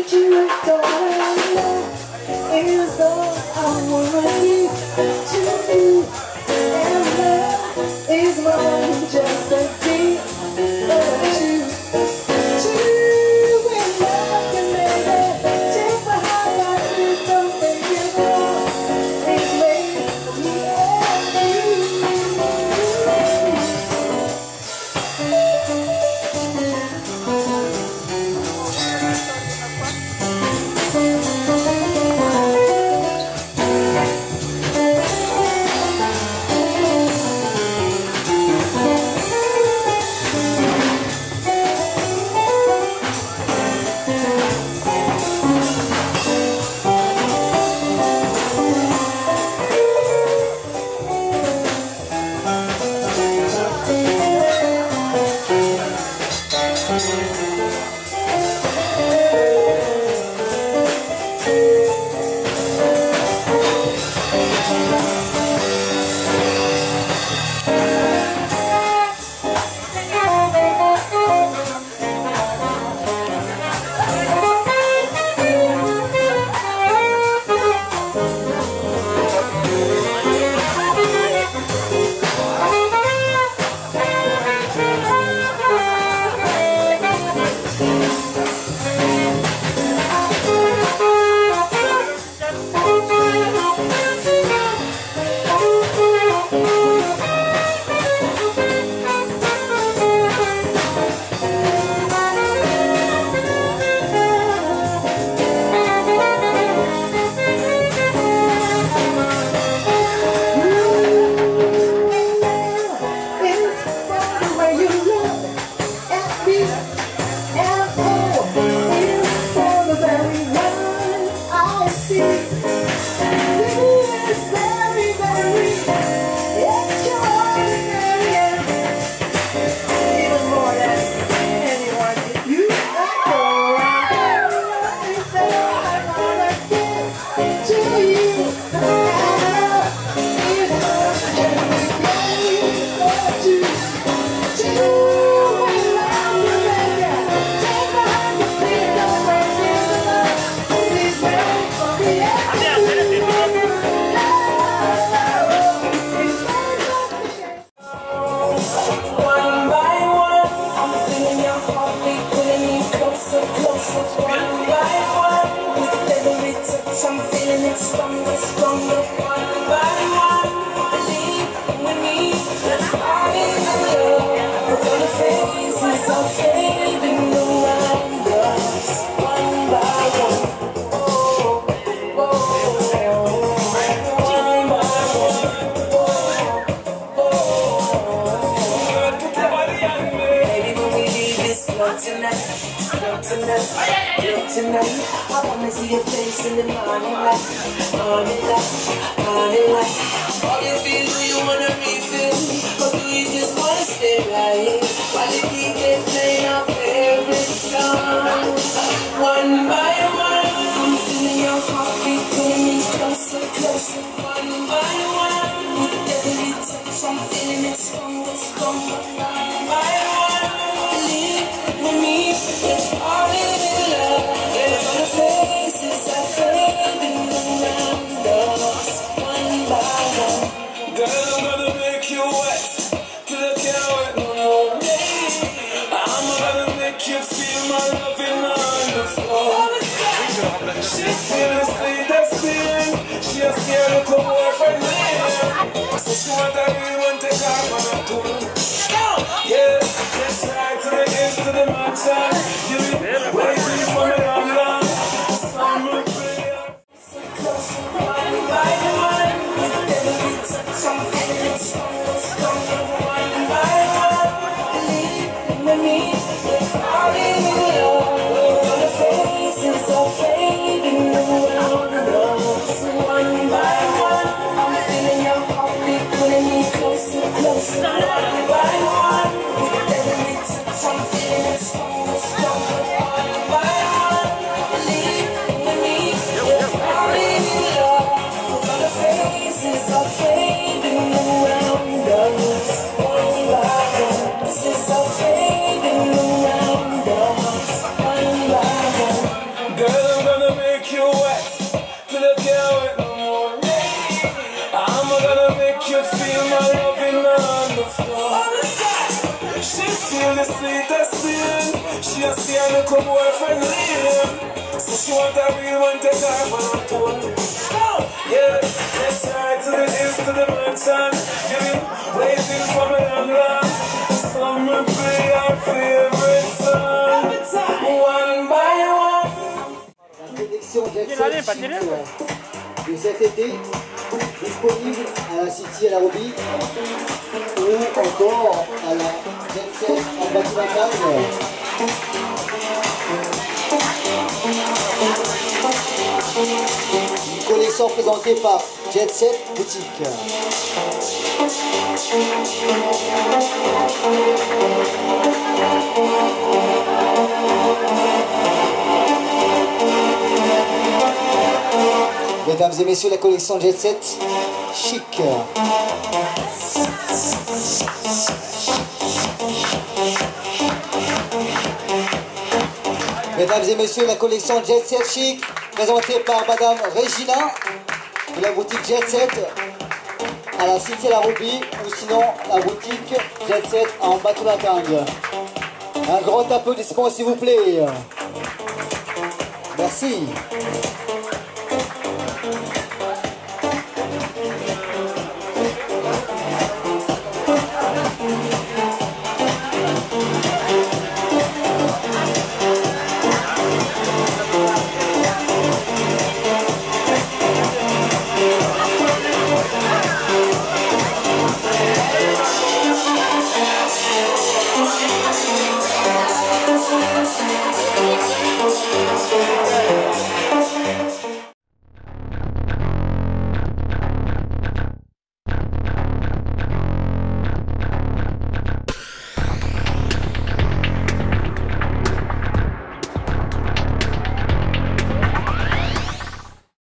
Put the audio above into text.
need you, darling. Love is all I wanna give to you. And love is more than just a deep love to when love can make it. Take my heart like this, don't make it wrong. It's made for me and you. Tonight, I wanna see your face in the morning light, morning light, morning light. How you feel? Do you wanna refill? Or do you just wanna stay right here? While the DJ playing our favorite songs, one by one, I'm feeling your heartbeat pulling me closer, closer. One by one, with every touch, I'm feeling it stronger, stronger. One by one, believe with me, let's fall in love. Faces are fading around us, one by one. Girl, I'm gonna make you wet till I can't wait no more. I'm gonna make you feel my loving on the floor. She's feeling sweet as feeling. She has scared of her boyfriend here. So she want to really want to take off on a tour. Yeah, let's ride to the east to the mountain. You've been waiting for me long, long. One by one, with every touch I'm feeling stronger, stronger. One just see her look up boyfriend leave. So she want a real one, take her on a tour. Yeah, let's ride to the east to the mansion. Yeah, waiting for me long, long. Summer play our favorite song. One by one. La sélection Jet Set de cet été, disponible à la City à la Robbie ou encore à la Jet Set en Bâtiment. Une collection présentée par Jet Set Boutique. Mesdames et messieurs, la collection Jet Set Chic. Mesdames et messieurs, la collection Jet Set Chic, présentée par Madame Regina de la boutique Jet Set à la Cité La Roubie ou sinon la boutique Jet Set en Batoulating. Un grand applaudissement s'il vous plaît. Merci.